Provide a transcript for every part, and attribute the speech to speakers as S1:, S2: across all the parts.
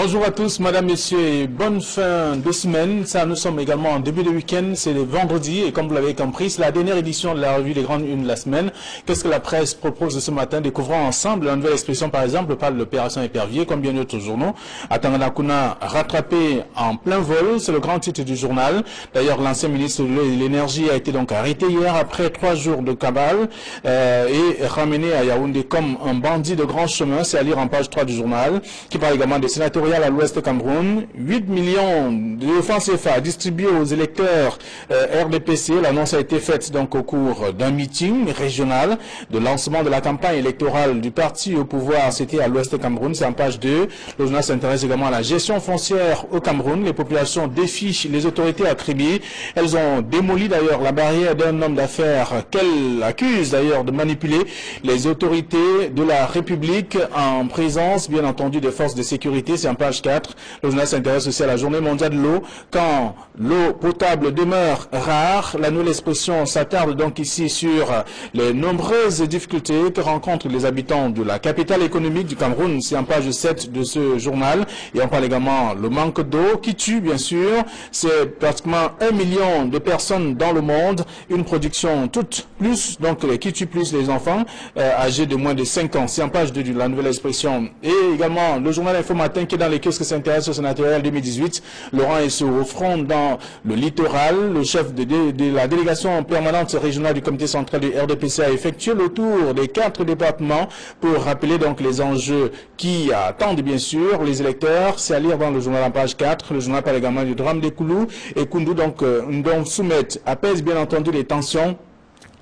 S1: Bonjour à tous, madame, messieurs, et bonne fin de semaine. Ça, nous sommes également en début de week-end, c'est le vendredi, et comme vous l'avez compris, c'est la dernière édition de la revue des grandes unes de la semaine. Qu'est-ce que la presse propose ce matin? Découvrons ensemble la nouvelle expression, par exemple, parle de l'opération Épervier, comme bien d'autres journaux. Tanganakuna rattrapé en plein vol, c'est le grand titre du journal. D'ailleurs, l'ancien ministre de l'énergie a été donc arrêté hier après 3 jours de cabale et ramené à Yaoundé comme un bandit de grand chemin. C'est à lire en page 3 du journal, qui parle également des sénatoriales à l'ouest du Cameroun. 8 millions de francs CFA distribués aux électeurs RDPC. L'annonce a été faite donc au cours d'un meeting régional de lancement de la campagne électorale du parti au pouvoir. C'était à l'ouest du Cameroun, c'est en page 2. Le journal s'intéresse également à la gestion foncière au Cameroun. Les populations défient les autorités à Kribi. Elles ont démoli d'ailleurs la barrière d'un homme d'affaires qu'elles accusent d'ailleurs de manipuler les autorités de la République en présence bien entendu des forces de sécurité. C'est en page 4. Le journal s'intéresse aussi à la journée mondiale de l'eau. Quand l'eau potable demeure rare, la nouvelle expression s'attarde donc ici sur les nombreuses difficultés que rencontrent les habitants de la capitale économique du Cameroun. C'est en page 7 de ce journal. Et on parle également le manque d'eau qui tue bien sûr. C'est pratiquement 1 million de personnes dans le monde. Une production toute plus, donc qui tue plus les enfants âgés de moins de 5 ans. C'est en page 2 de la nouvelle expression. Et également le journal Info Matin qui est dans les kiosques s'intéresse au sénatorial 2018. Laurent Esso au front dans le littoral. Le chef de la délégation permanente régionale du comité central du RDPC a effectué le tour des 4 départements pour rappeler donc les enjeux qui attendent bien sûr les électeurs. C'est à lire dans le journal en page 4. Le journal parle également du drame des Koulou et Koundou donc soumettent, apaise bien entendu les tensions.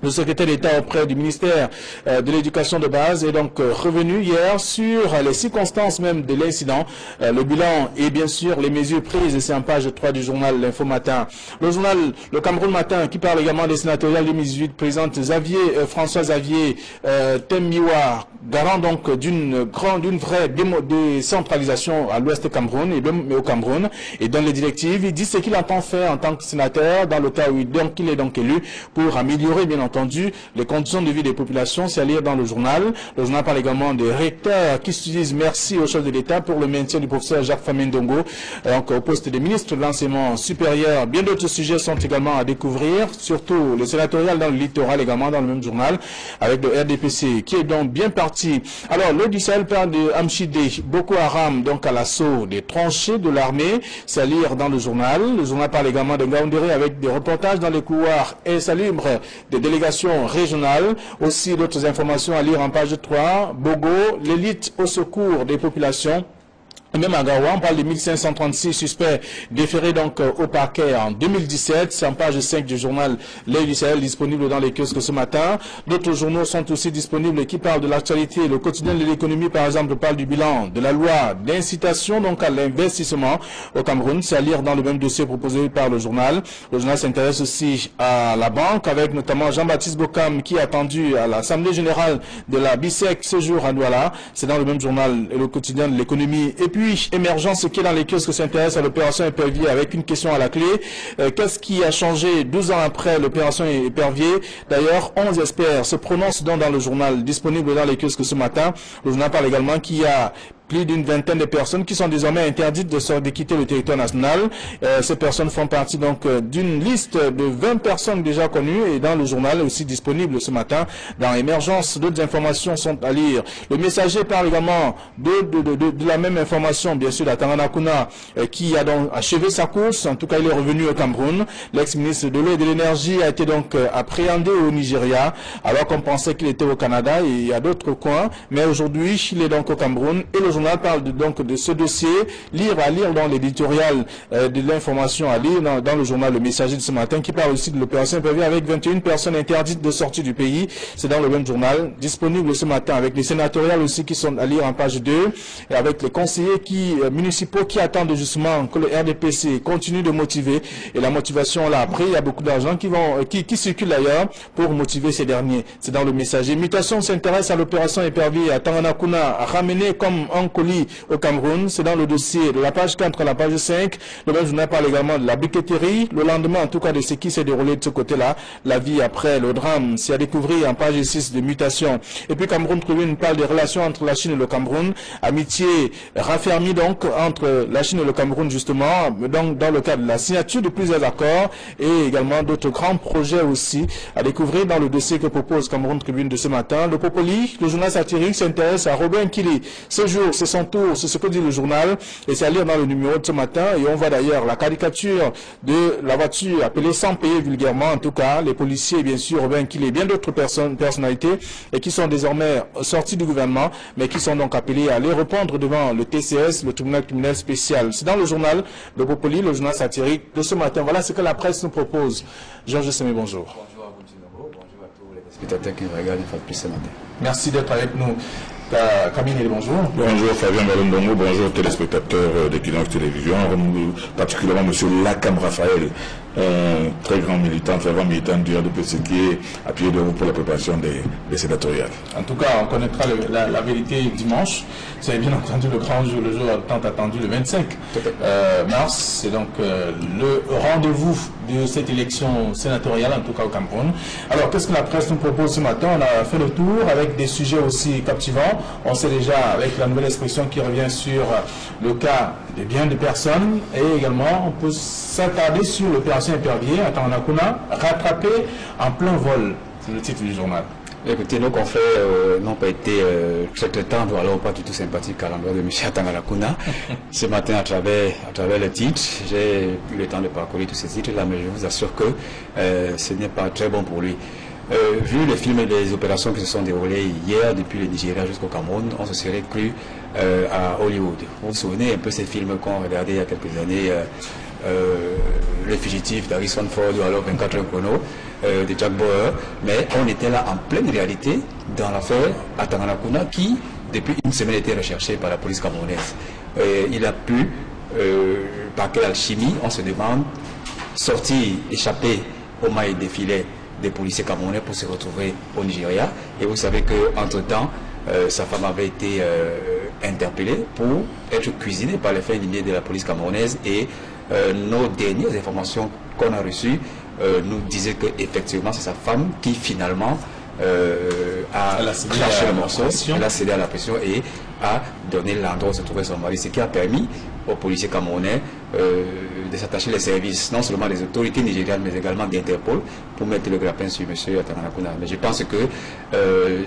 S1: Le secrétaire d'État auprès du ministère de l'Éducation de base est donc revenu hier sur les circonstances même de l'incident, le bilan et bien sûr les mesures prises. C'est en page 3 du journal L'Info Matin. Le journal Le Cameroun Matin qui parle également des sénatoriales 2018 présente François Xavier Temmiwa, garant donc d'une vraie décentralisation à l'ouest du Cameroun et au Cameroun et dans les directives. Il dit ce qu'il entend faire en tant que sénateur dans le cas où il est donc élu pour améliorer bien entendu les conditions de vie des populations. C'est à lire dans le journal. Le journal parle également des recteurs qui se disent merci au chef de l'État pour le maintien du professeur Jacques Famindongo donc au poste de ministre de l'enseignement supérieur. Bien d'autres sujets sont également à découvrir, surtout le sénatorial dans le littoral également dans le même journal avec le RDPC qui est donc bien parti. Alors le du Sahel parle de Amchidé, Boko Haram donc à l'assaut des tranchées de l'armée. C'est à lire dans le journal. Le journal parle également de Ngaoundéré avec des reportages dans les couloirs insalubres des délégations régionales. Aussi d'autres informations à lire en page 3. Bogo, l'élite au secours des populations. Même à Gawa, on parle de 1536 suspects déférés donc au parquet en 2017. C'est en page 5 du journal L'Œil du Sahel disponible dans les kiosques ce matin. D'autres journaux sont aussi disponibles qui parlent de l'actualité. Le quotidien de l'économie, par exemple, parle du bilan de la loi d'incitation donc à l'investissement au Cameroun. C'est à lire dans le même dossier proposé par le journal. Le journal s'intéresse aussi à la banque avec notamment Jean-Baptiste Bokam qui est attendu à l'Assemblée générale de la BISEC ce jour à Douala. C'est dans le même journal le quotidien de l'économie. Et puis émergence qui est dans les kiosques s'intéresse à l'opération Épervier avec une question à la clé. Qu'est-ce qui a changé 12 ans après l'opération Épervier? D'ailleurs, 11 experts se prononcent dans le journal disponible dans les kiosques ce matin. Le journal parle également qu'il y a plus d'une vingtaine de personnes qui sont désormais interdites de quitter le territoire national. Ces personnes font partie donc d'une liste de 20 personnes déjà connues et dans le journal aussi disponible ce matin dans Émergence. D'autres informations sont à lire. Le Messager parle également de la même information, bien sûr, d'Atanganakuna qui a donc achevé sa course. En tout cas, il est revenu au Cameroun. L'ex-ministre de l'eau et de l'énergie a été donc appréhendé au Nigeria alors qu'on pensait qu'il était au Canada et il y a d'autres coins. Mais aujourd'hui, il est donc au Cameroun et le journal parle donc de ce dossier. À lire dans l'éditorial de l'information à lire dans le journal Le Messager de ce matin qui parle aussi de l'opération Épervier avec 21 personnes interdites de sortie du pays. C'est dans le même journal disponible ce matin avec les sénatoriales aussi qui sont à lire en page 2 et avec les conseillers municipaux qui attendent justement que le RDPC continue de motiver et la motivation là après il y a beaucoup d'argent qui circule d'ailleurs pour motiver ces derniers. C'est dans Le Messager. Mutation s'intéresse à l'opération Épervier à Tanganakuna ramené comme un Ankoli au Cameroun. C'est dans le dossier de la page 4 à la page 5. Le même journal parle également de la briqueterie. Le lendemain, en tout cas, de ce qui s'est déroulé de ce côté-là. La vie après le drame, c'est à découvrir en page 6 de mutation. Et puis Cameroun Tribune parle des relations entre la Chine et le Cameroun. Amitié raffermie donc entre la Chine et le Cameroun justement, donc dans le cadre de la signature de plusieurs accords et également d'autres grands projets aussi à découvrir dans le dossier que propose Cameroun Tribune de ce matin. Le Popoli, le journal satirique, s'intéresse à Robin Kili. Ce jour, c'est son tour, c'est ce que dit le journal et c'est à lire dans le numéro de ce matin. Et on voit d'ailleurs la caricature de la voiture appelée sans payer vulgairement, en tout cas, les policiers, bien sûr, Robin Kili et bien d'autres personnalités et qui sont désormais sortis du gouvernement, mais qui sont donc appelés à aller répondre devant le TCS, le tribunal criminel spécial. C'est dans le journal Le Popoli, le journal satirique de ce matin. Voilà ce que la presse nous propose. Georges Semé, bonjour.
S2: Bonjour à vous, Djinabo. Bonjour à tous les spectateurs qui nous regardent une fois de plus ce matin.
S1: Merci d'être avec nous. Camille, bonjour.
S3: Bonjour Fabien Malondongo, bonjour téléspectateurs d'Equinox Télévision, particulièrement monsieur Lakam Raphaël, très grand militant, fervent militant du RDPC qui est à pied de vous pour la préparation des sénatoriales.
S1: En tout cas, on connaîtra la vérité dimanche. C'est bien entendu le grand jour, le jour tant attendu, le 25 mars. C'est donc le rendez-vous de cette élection sénatoriale, en tout cas au Cameroun. Alors, qu'est-ce que la presse nous propose ce matin? On a fait le tour avec des sujets aussi captivants. On sait déjà, avec la nouvelle expression qui revient sur le cas des biens de personnes, et également, on peut s'attarder sur l'opération Épervier à Tanganakuna, rattrapé en plein vol. C'est le titre du journal.
S2: Écoutez, nos confrères n'ont pas été très tendres, alors pas du tout sympathiques à l'endroit de M. Tanganakuna. Ce matin, à travers le titre, j'ai eu le temps de parcourir tous ces titres-là, mais je vous assure que ce n'est pas très bon pour lui. Vu les films et les opérations qui se sont déroulées hier depuis le Nigeria jusqu'au Cameroun, on se serait cru à Hollywood. Vous vous souvenez un peu ces films qu'on regardait il y a quelques années, Le Fugitif d'Harrison Ford ou alors 24 heures chrono de Jack Bauer, mais on était là en pleine réalité dans l'affaire à Tanganakuna qui, depuis une semaine, était recherché par la police camerounaise. Il a pu, par quelle alchimie, on se demande, sortir, échapper aux mailles des filets des policiers camerounais pour se retrouver au Nigeria. Et vous savez qu'entre-temps, sa femme avait été interpellée pour être cuisinée par les fins lignées de la police camerounaise. Et nos dernières informations qu'on a reçues nous disaient qu'effectivement, c'est sa femme qui finalement a craché le morceau, elle a cédé à la pression et a donné l'endroit où se trouvait son mari, ce qui a permis aux policiers camerounais de s'attacher les services, non seulement des autorités nigérianes, mais également d'Interpol, pour mettre le grappin sur M. Tanganakuna. Mais je pense que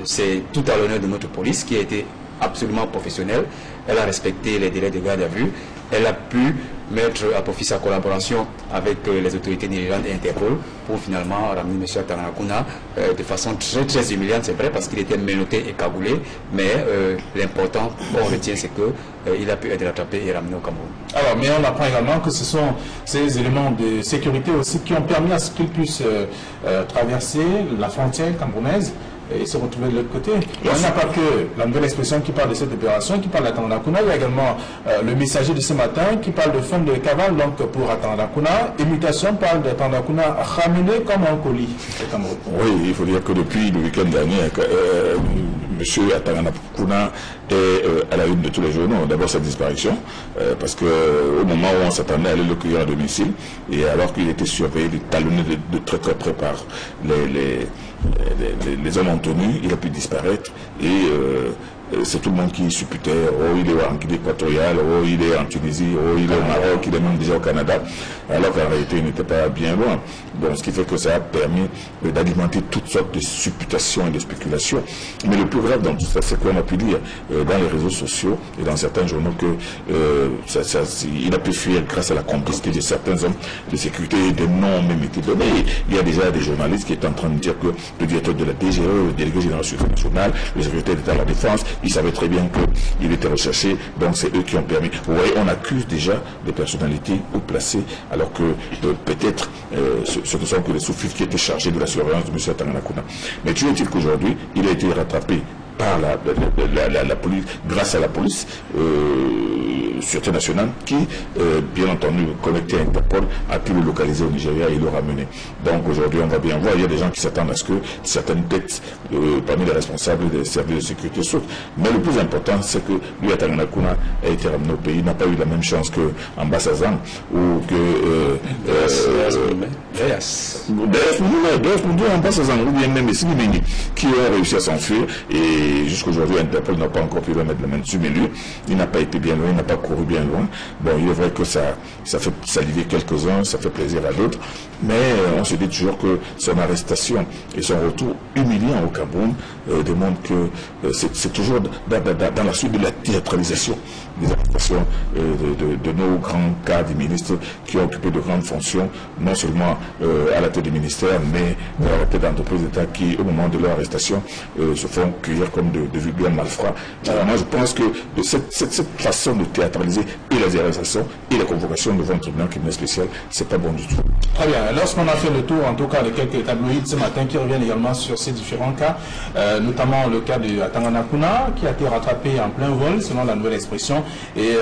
S2: c'est tout à l'honneur de notre police qui a été absolument professionnelle. Elle a respecté les délais de garde à vue. Elle a pu mettre à profit sa collaboration avec les autorités nigérianes et Interpol pour finalement ramener M. Tanganakuna de façon très très humiliante, c'est vrai, parce qu'il était menotté et cagoulé, mais l'important qu'on retient, c'est qu'il a pu être rattrapé et ramené au Cameroun.
S1: Alors, mais on apprend également que ce sont ces éléments de sécurité aussi qui ont permis à ce qu'il puisse traverser la frontière camerounaise et se retrouver de l'autre côté. Il n'y a pas que la nouvelle expression qui parle de cette opération, qui parle d'Atanganakuna, il y a également le messager de ce matin qui parle de fin de cavale, donc pour Atanganakuna, et mutation parle d'Atanganakuna ramené comme un colis au Cameroun.
S3: Oui, il faut dire que depuis le week-end dernier, M. Atanganakuna est à la une de tous les journaux. D'abord sa disparition, parce qu'au moment où on s'attendait à aller le cueillir à domicile, et alors qu'il était surveillé, talonné de très très près par les hommes en tenue, il a pu disparaître et c'est tout le monde qui supputait, oh il est en Guinée équatoriale, oh il est en Tunisie, oh il est au Maroc, il est même déjà au Canada, alors qu'en réalité il n'était pas bien loin. Donc ce qui fait que ça a permis d'alimenter toutes sortes de supputations et de spéculations. Mais le plus grave dans tout ça, c'est qu'on a pu lire dans les réseaux sociaux et dans certains journaux que il a pu fuir grâce à la complicité de certains hommes de sécurité, des noms même étaient donnés. Il y a déjà des journalistes qui étaient en train de dire que le directeur de la DGE, le délégué général de la sécurité nationale, le secrétaire d'État à la Défense, ils savaient très bien qu'il était recherché, donc c'est eux qui ont permis. Vous voyez, on accuse déjà des personnalités haut placées, alors que peut-être ce ne sont que les sous-fifs qui étaient chargés de la surveillance de M. Tanganakuna. Mais tu est-il qu'aujourd'hui, il a été rattrapé par la police, grâce à la police, sûreté nationale, qui, bien entendu, connecté à Interpol, a pu le localiser au Nigeria et le ramener. Donc aujourd'hui, on va bien voir, il y a des gens qui s'attendent à ce que certaines têtes parmi les responsables des services de sécurité sautent. Mais le plus important, c'est que lui, Atangana Kuna, a été ramené au pays, n'a pas eu la même chance que Ambassazan ou que ou bien même Silimeni, qui ont réussi à s'enfuir et jusqu'aujourd'hui, Interpol n'a pas encore pu le mettre la main dessus, mais lui, il n'a pas été bien loin, il n'a pas couru bien loin. Bon, il est vrai que ça fait saliver quelques-uns, ça fait plaisir à d'autres, mais on se dit toujours que son arrestation et son retour humiliant au Cameroun démontrent que c'est toujours dans la suite de la théâtralisation des arrestations de nos grands cadres ministres qui ont occupé de grandes fonctions, non seulement à la tête du ministère, mais à la tête d'entreprises d'État qui, au moment de leur arrestation, se font cueillir comme de vulgaires malfrats. Moi, je pense que de cette façon de théâtraliser et les arrestations et les convocations devant un tribunal criminel spécial, c'est pas bon du tout.
S1: Très bien. Lorsqu'on a fait le tour, en tout cas, de quelques tabloïds ce matin qui reviennent également sur ces différents cas, notamment le cas de Atangana Kuna, qui a été rattrapé en plein vol, selon la nouvelle expression, et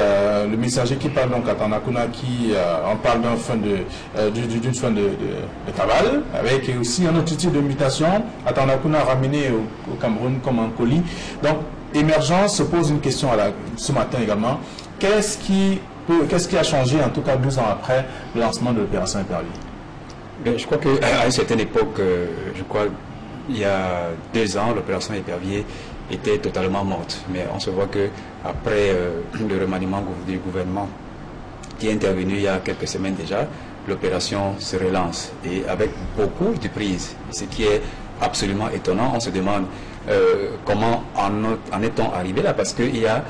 S1: le messager qui parle donc à Atangana Kuna, qui en parle d'une fin de cabale, avec aussi un autre type de mutation. Atangana Kuna ramené au Cameroun comme un colis. Donc, Émergence se pose une question ce matin également. Qu'est-ce qui a changé, en tout cas 12 ans après le lancement de l'opération Épervier?
S2: Je crois qu'à une certaine époque, je crois il y a 2 ans, l'opération Épervier était totalement morte. Mais on se voit qu'après le remaniement du gouvernement qui est intervenu il y a quelques semaines déjà, l'opération se relance et avec beaucoup de prises. Ce qui est absolument étonnant, on se demande comment en est-on arrivé là, parce qu'il y a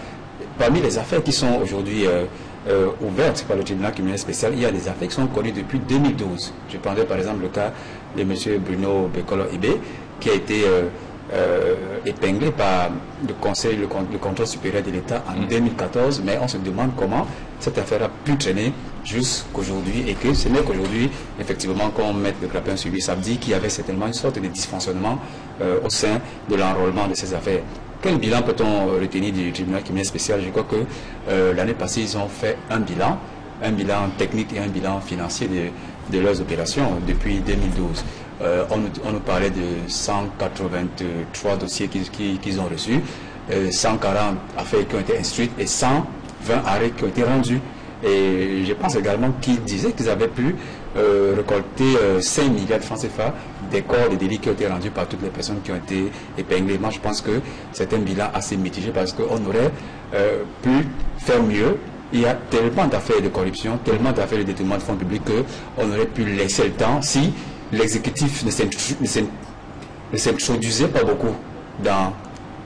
S2: parmi les affaires qui sont aujourd'hui ouvertes par le tribunal criminel spécial, il y a des affaires qui sont connues depuis 2012. Je prendrai par exemple le cas de M. Bruno Bekolo-Ibé, qui a été épinglé par le Conseil, le contrôle supérieur de l'État en 2014, mais on se demande comment cette affaire a pu traîner jusqu'aujourd'hui, et que ce n'est qu'aujourd'hui, effectivement, qu'on mette le clapin sur lui. Ça veut dire qu'il y avait certainement une sorte de dysfonctionnement au sein de l'enrôlement de ces affaires. Quel bilan peut-on retenir du tribunal criminel spécial? Je crois que l'année passée, ils ont fait un bilan technique et un bilan financier de leurs opérations depuis 2012. On nous parlait de 183 dossiers qu'ils ont reçus, 140 affaires qui ont été instruites et 120 arrêts qui ont été rendus. Et je pense également qu'ils disaient qu'ils avaient pu récolter 5 milliards de francs CFA des corps de délits qui ont été rendus par toutes les personnes qui ont été épinglées. Moi, je pense que c'est un bilan assez mitigé parce qu'on aurait pu faire mieux. Il y a tellement d'affaires de corruption, tellement d'affaires de détournement de fonds publics qu'on aurait pu laisser le temps si l'exécutif ne s'introduisait pas beaucoup dans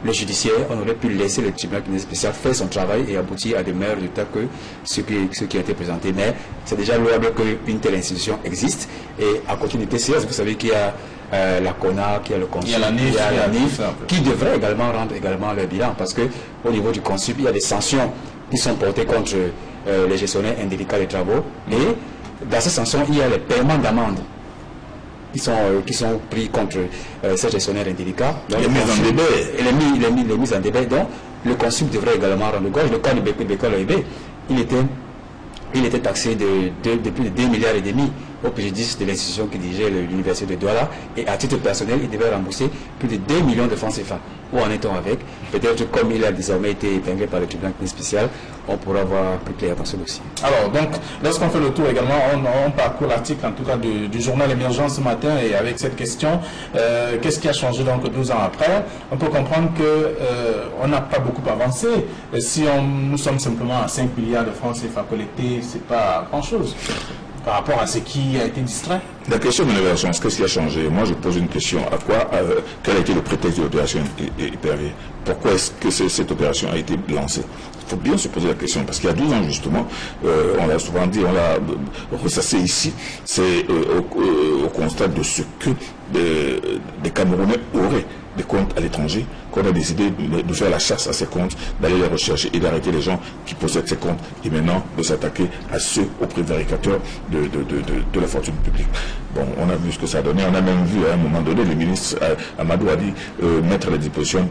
S2: le judiciaire. On aurait pu laisser le tribunal criminel spécial faire son travail et aboutir à des meilleurs résultats que ceux qui ont été présentés. Mais c'est déjà louable qu'une telle institution existe. Et à côté du TCS, vous savez qu'il y a la CONA, qu'il y a le CONSUP, il y a la NIF, qui devrait également rendre également leur bilan. Parce qu'au niveau du CONSUP, il y a des sanctions qui sont portées contre les gestionnaires indélicats des travaux. Et dans ces sanctions, il y a les paiements d'amende qui sont pris contre ces gestionnaires indélicats.
S3: Les mises en débat.
S2: Et les mises en débat. Donc, le CONSUP devrait également rendre gorge. Le cas de Bekolo-Ibé, il était taxé de plus de 2 milliards et demi au préjudice de l'institution qui dirigeait l'université de Douala, et à titre personnel, il devait rembourser plus de 2 millions de francs CFA. Où en est-on avec? Peut-être comme il a désormais été épinglé par le tribunal spécial, on pourra voir plus clair dans ce dossier.
S1: Alors, donc, lorsqu'on fait le tour également, on parcourt l'article, en tout cas, du journal Émergence ce matin, et avec cette question, qu'est-ce qui a changé donc 12 ans après? On peut comprendre qu'on n'a pas beaucoup avancé. Si nous sommes simplement à 5 milliards de francs CFA collectés, c'est pas grand-chose par rapport à ce qui a été distrait.
S3: La question de l'émergence, qu'est-ce qui a changé? Moi, je pose une question. Quel a été le prétexte de l'opération Épervier? Pourquoi est-ce que cette opération a été lancée? faut bien se poser la question, parce qu'il y a 12 ans justement, on l'a souvent dit, on l'a ressassé ici, c'est au constat de ce que des Camerounais auraient des comptes à l'étranger, qu'on a décidé de faire la chasse à ces comptes, d'aller les rechercher et d'arrêter les gens qui possèdent ces comptes, et maintenant de s'attaquer à ceux aux prévaricateurs de la fortune publique. Bon, on a vu ce que ça a donné, on a même vu à un moment donné, le ministre Amadou a dit mettre à la disposition,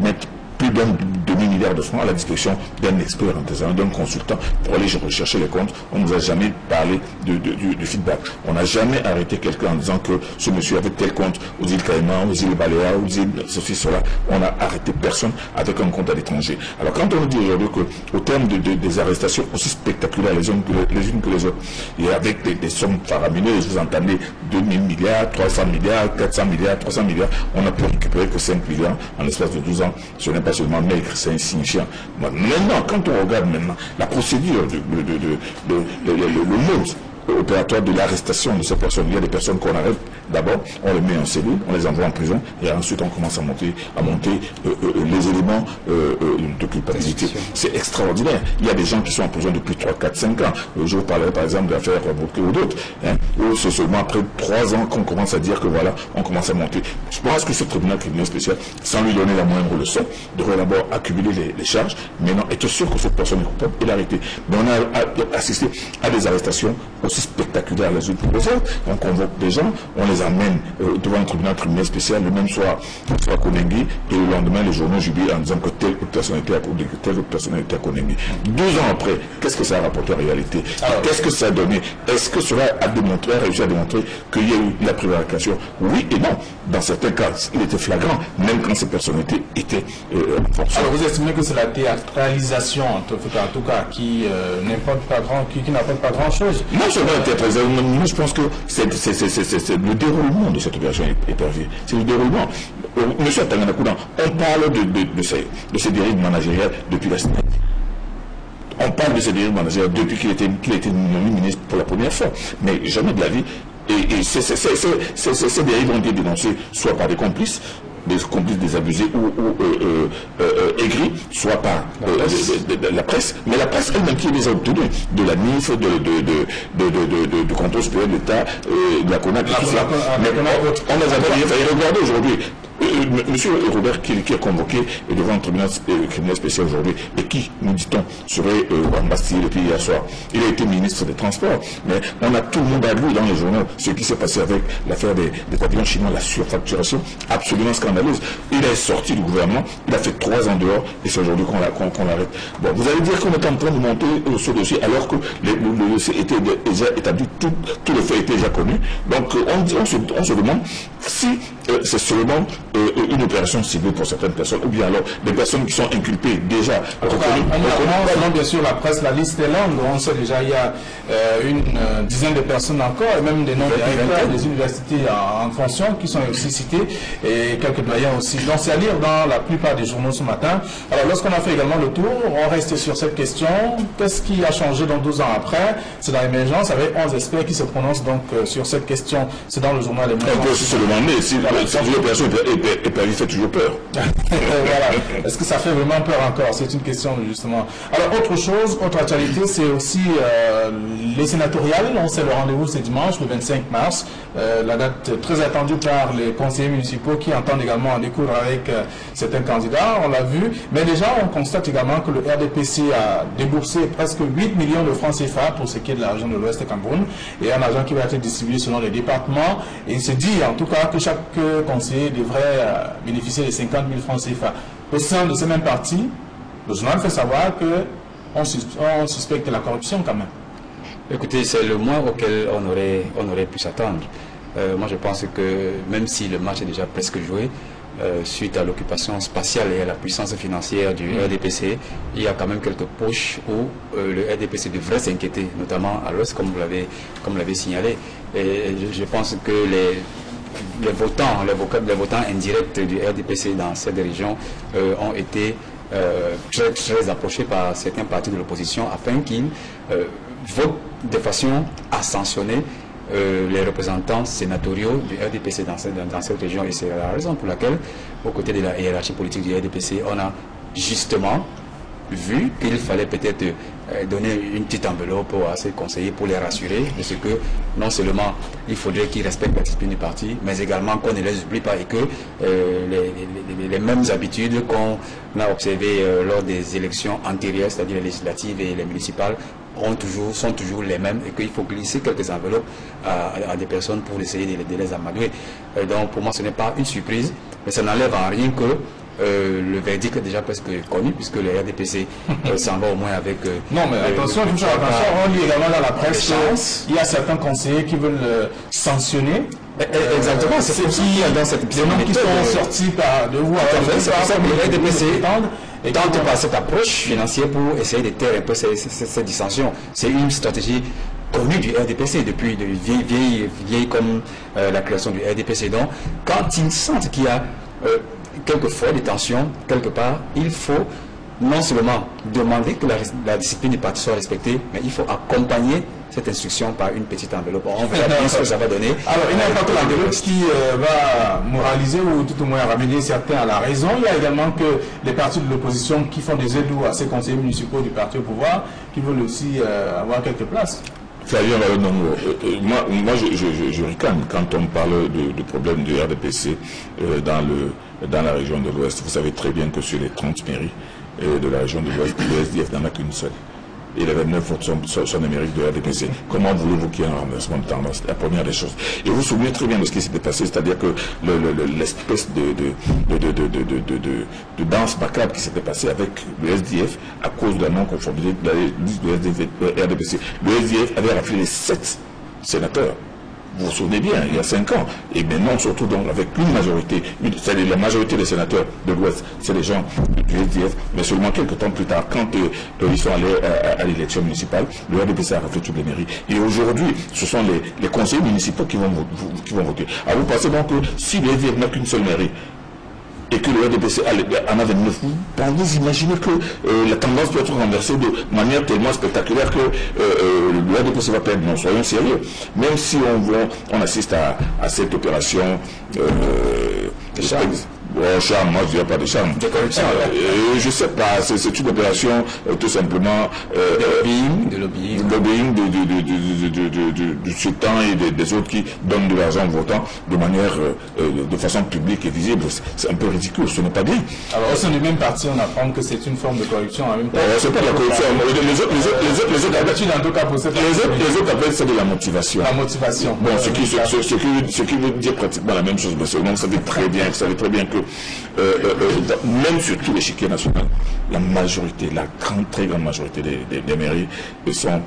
S3: mettre plus d'un demi-milliard de francs à la disposition d'un expert artisan, d'un consultant pour aller rechercher les comptes. On ne nous a jamais parlé du feedback. On n'a jamais arrêté quelqu'un en disant que ce monsieur avait tel compte aux îles Caïmans, aux îles Baléares, aux îles ceci, cela. On n'a arrêté personne avec un compte à l'étranger. Alors quand on nous dit aujourd'hui qu'au terme des arrestations aussi spectaculaires les unes que les autres, et avec des sommes faramineuses, vous entendez 2000 milliards, 300 milliards, 400 milliards, 300 milliards, on n'a pu récupérer que 5 milliards en l'espace de 12 ans. Ce n'est pas seulement maigre, c'est insignifiant. Maintenant, quand on regarde maintenant la procédure, le mode opératoire de l'arrestation de ces personnes, il y a des personnes qu'on arrête, d'abord on les met en cellule, on les envoie en prison, et ensuite on commence à monter les éléments de culpabilité. C'est extraordinaire. Il y a des gens qui sont en prison depuis 3, 4, 5 ans. Je vous parlerai par exemple de l'affaire Bouquet ou d'autres, où c'est seulement après 3 ans qu'on commence à dire que voilà, on commence à monter. Je pense que ce tribunal criminel spécial, sans lui donner la moindre leçon, devrait d'abord accumuler les charges, mais non, être sûr que cette personne est coupable et l'arrêter. Mais on a assisté à des arrestations aussi spectaculaires les unes pour les autres. On convoque des gens, on les amène devant un tribunal criminel spécial le même soir à Konengi, et le lendemain les journaux jubilent en disant que telle autre personnalité à Konengi. 12 ans après, qu'est-ce que ça a rapporté en réalité? Qu'est-ce que ça a donné? Est-ce que cela a réussi à démontrer qu'il y a eu la prévarication? Oui et non. Dans certains cas, il était flagrant, même quand ces personnalités étaient en fonction.
S1: Alors vous estimez que c'est la théâtralisation, en tout cas, qui n'apporte pas grand-chose?
S3: Non seulement la théâtralisation, moi je pense que c'est le déroulement de cette opération épervier. C'est le déroulement. Monsieur Atangana-Koudan, on parle de ces dérives managériales depuis la semaine. On parle de ces dérives managériales depuis qu'il a été nommé ministre pour la première fois. Mais jamais de la vie. Et ces dérives ont été dénoncées soit par des complices des abusés ou aigris, soit par la presse, mais la presse elle-même qui les a obtenus, de la NIF, du contrôle supérieur de l'État, de la CONAC, tout ça. Mais on les a rien fait. Regardez aujourd'hui, Monsieur Robert qui est convoqué devant un tribunal criminel spécial aujourd'hui, et qui, nous dit-on, serait en Bastille depuis hier soir. Il a été ministre des Transports, mais on a tout le monde à lui dans les journaux ce qui s'est passé avec l'affaire des pavillons chinois, la surfacturation absolument scandaleuse. Il est sorti du gouvernement, il a fait 3 ans dehors, et c'est aujourd'hui qu'on l'arrête. Bon, vous allez dire qu'on est en train de monter ce dossier alors que le dossier était déjà établi, tout le fait était déjà connu. Donc on se demande si c'est seulement une opération ciblée pour certaines personnes, ou bien alors des personnes qui sont inculpées déjà reconnues.
S1: Selon bien sûr la presse, la liste est longue. On sait déjà il y a une dizaine de personnes encore, et même des noms des universités en fonction qui sont aussi cités, et quelques doyens aussi. Donc c'est à lire dans la plupart des journaux ce matin. Alors lorsqu'on a fait également le tour, on reste sur cette question. Qu'est-ce qui a changé dans 12 ans après? C'est dans l'émergence avec 11 experts qui se prononcent donc sur cette question. C'est dans le journal L'émergence.
S3: On peut aussi se demander si l'opération épervier fait toujours peur.
S1: Voilà. Est-ce que ça fait vraiment peur encore? C'est une question justement. Alors autre actualité, c'est aussi les sénatoriales. On sait le rendez-vous c'est dimanche, le 25 mars. La date très attendue par les conseillers municipaux qui entendent également en découdre avec certains candidats. On l'a vu. Mais déjà, on constate également que le RDPC a déboursé presque 8 millions de francs CFA pour ce qui est de la région de l'Ouest Cameroun, et un argent qui va être distribué selon les départements. Et il se dit en tout cas que chaque conseiller devrait bénéficier de 50 000 francs CFA. Au sein de ce même parti, le journal fait savoir qu'on suspecte la corruption quand même.
S2: Écoutez, c'est le moins auquel on aurait pu s'attendre. Moi je pense que même si le match est déjà presque joué, suite à l'occupation spatiale et à la puissance financière du RDPC, il y a quand même quelques poches où le RDPC devrait s'inquiéter, notamment à l'Ouest, comme vous l'avez signalé. Et je pense que les votants indirects du RDPC dans cette région ont été très approchés par certains partis de l'opposition afin qu'ils votent de façon à sanctionner les représentants sénatoriaux du RDPC dans cette région. Et c'est la raison pour laquelle, aux côtés de la hiérarchie politique du RDPC, on a justement vu qu'il fallait peut-être donner une petite enveloppe à ces conseillers pour les rassurer de ce que non seulement il faudrait qu'ils respectent la discipline du parti, mais également qu'on ne les oublie pas et que les mêmes habitudes qu'on a observées lors des élections antérieures, c'est-à-dire les législatives et les municipales, sont toujours les mêmes et qu'il faut glisser quelques enveloppes à des personnes pour essayer de les amadouer. Donc pour moi ce n'est pas une surprise, mais ça n'enlève en rien que le verdict est déjà presque connu puisque le RDPC s'en va au moins avec...
S1: non mais attention, il faut faire attention, on lit également dans la presse qu'il y a certains conseillers qui veulent sanctionner.
S2: Exactement, c'est ce qui dans cette
S1: des noms qui sont sortis de vous.
S2: C'est pour ça que le RDPC tente par cette approche financière pour essayer de taire un peu ces dissensions. C'est une stratégie connue du RDPC depuis de vieille comme la création du RDPC. Donc, quand ils sentent qu'il y a quelquefois des tensions, quelque part, il faut non seulement demander que la discipline du parti soit respectée, mais il faut accompagner cette instruction par une petite enveloppe. On verra bien ce que ça va donner.
S1: Alors, il n'y a pas que l'enveloppe qui va moraliser ou tout au moins ramener certains à la raison. Il y a également que les partis de l'opposition qui font des aides à ces conseillers municipaux du parti au pouvoir, qui veulent aussi avoir quelques places.
S3: Moi, je ricane quand on parle du problème du RDPC dans la région de l'Ouest. Vous savez très bien que sur les 30 mairies de la région de l'Ouest, le SDF n'en a qu'une seule. Et les 29 autres sont numériques de RDPC. Comment voulez-vous qu'il y ait un renversement de tendance? La première des choses. Et vous vous souvenez très bien de ce qui s'était passé, c'est-à-dire que l'espèce de danse macabre qui s'était passée avec le SDF à cause de la non-conformité de la liste de RDPC. Le SDF avait rappelé les 7 sénateurs. Vous vous souvenez bien, il y a 5 ans. Et maintenant, surtout donc avec une majorité, c'est la majorité des sénateurs de l'Ouest, c'est les gens du SDF, mais seulement quelques temps plus tard, quand ils sont allés à l'élection municipale, le RDPC a refait toutes les mairies. Et aujourd'hui, ce sont les conseillers municipaux qui vont voter. Alors vous pensez donc que si le SDF n'a qu'une seule mairie, et que le RDPC en a 29, vous imaginez que la tendance peut être renversée de manière tellement spectaculaire que le RDPC va perdre. Non, soyons sérieux. Même si on assiste à cette opération charme, moi je dirais pas de charme.
S2: De corruption.
S3: Je sais pas, c'est une opération tout simplement
S2: de lobbying
S3: du sultan et des autres qui donnent de l'argent aux votants de manière de façon publique et visible. C'est un peu ridicule, ce n'est pas bien.
S1: Alors au sein du même parti, on apprend que c'est une forme de corruption en même temps.
S3: C'est pas de la corruption. Les autres appellent ça de la motivation.
S1: La motivation.
S3: Bon, ce qui veut dire pratiquement la même chose, mais vous savez très bien que même sur tout l'échiquier national, la majorité, la très grande majorité des mairies sont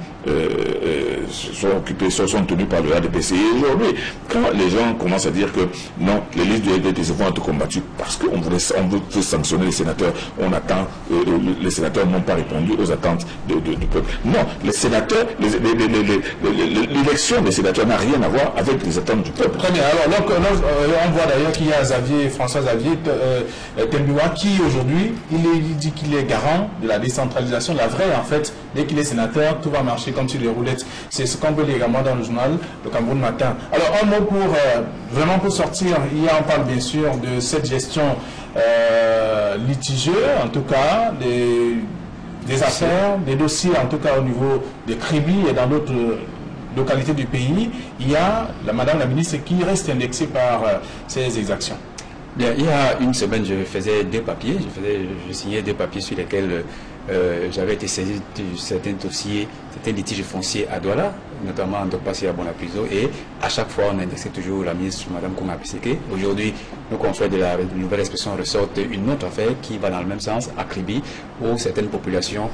S3: occupées, sont tenues par le RDPC. Et aujourd'hui, quand les gens commencent à dire que non, les listes du RDPC vont être combattues parce qu'on veut sanctionner les sénateurs, on attend, les sénateurs n'ont pas répondu aux attentes du peuple. Non, les sénateurs, l'élection des sénateurs n'a rien à voir avec les attentes du peuple.
S1: Très bien. Alors, on voit d'ailleurs qu'il y a François Xavier Tembiwa qui aujourd'hui, il dit qu'il est garant de la décentralisation. La vraie, en fait, dès qu'il est sénateur, tout va marcher comme sur des roulettes. C'est ce qu'on peut lire également dans le journal Le Cameroun Matin. Alors, un mot vraiment pour sortir, on parle bien sûr de cette gestion litigieuse, en tout cas, des affaires, des dossiers, en tout cas au niveau de Kribi et dans d'autres localités du pays. Il y a Madame la ministre qui reste indexée par ces exactions.
S2: Bien, il y a une semaine, je faisais 2 papiers, je signais 2 papiers sur lesquels j'avais été saisi de certains dossiers, certains litiges fonciers à Douala, notamment en Dokpassi à Bonapriso, et à chaque fois on indexait toujours la ministre Mme Kouma Piseke. Aujourd'hui, nos confrères de la nouvelle expression ressortent une autre affaire qui va dans le même sens, à Kribi, où certaines populations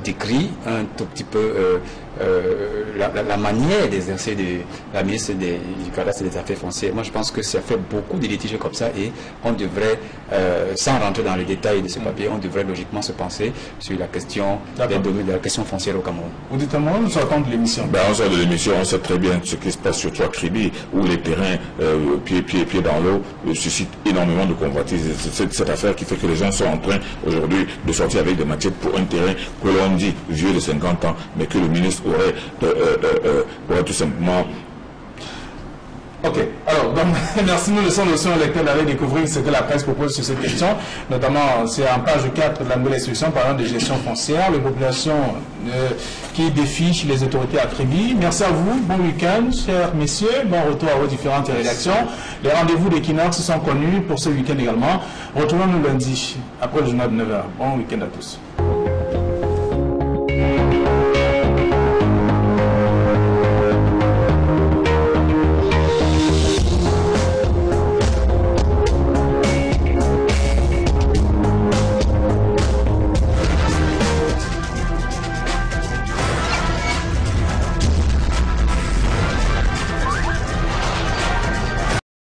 S2: décrient un tout petit peu la manière d'exercer de la ministre du cadastre des affaires foncières. Moi je pense que ça fait beaucoup de litiges comme ça et on devrait, sans rentrer dans les détails de ce papier, on devrait logiquement se penser sur la question des domaines de la question foncière au Cameroun.
S1: Vous dites à moi, nous sortons de l'émission.
S3: On sort de l'émission, on sait très bien ce qui se passe surtout à Kribi, où les terrains pieds dans l'eau suscitent énormément de convoitises. C'est cette affaire qui fait que les gens sont en train aujourd'hui de sortir avec des machettes pour un terrain que l'on dit vieux de 50 ans, mais que le ministre aurait tout simplement
S1: Ok, alors, donc, merci. Nous laissons le son lecteur d'aller découvrir ce que la presse propose sur cette question. Notamment, c'est en page 4 de la nouvelle instruction parlant de gestion foncière, les populations qui défient les autorités à Kribi. Merci à vous, bon week-end, chers messieurs, bon retour à vos différentes rédactions. Les rendez-vous d'Equinox sont connus pour ce week-end également. Retrouvons-nous lundi, après le journal de 9h. Bon week-end à tous.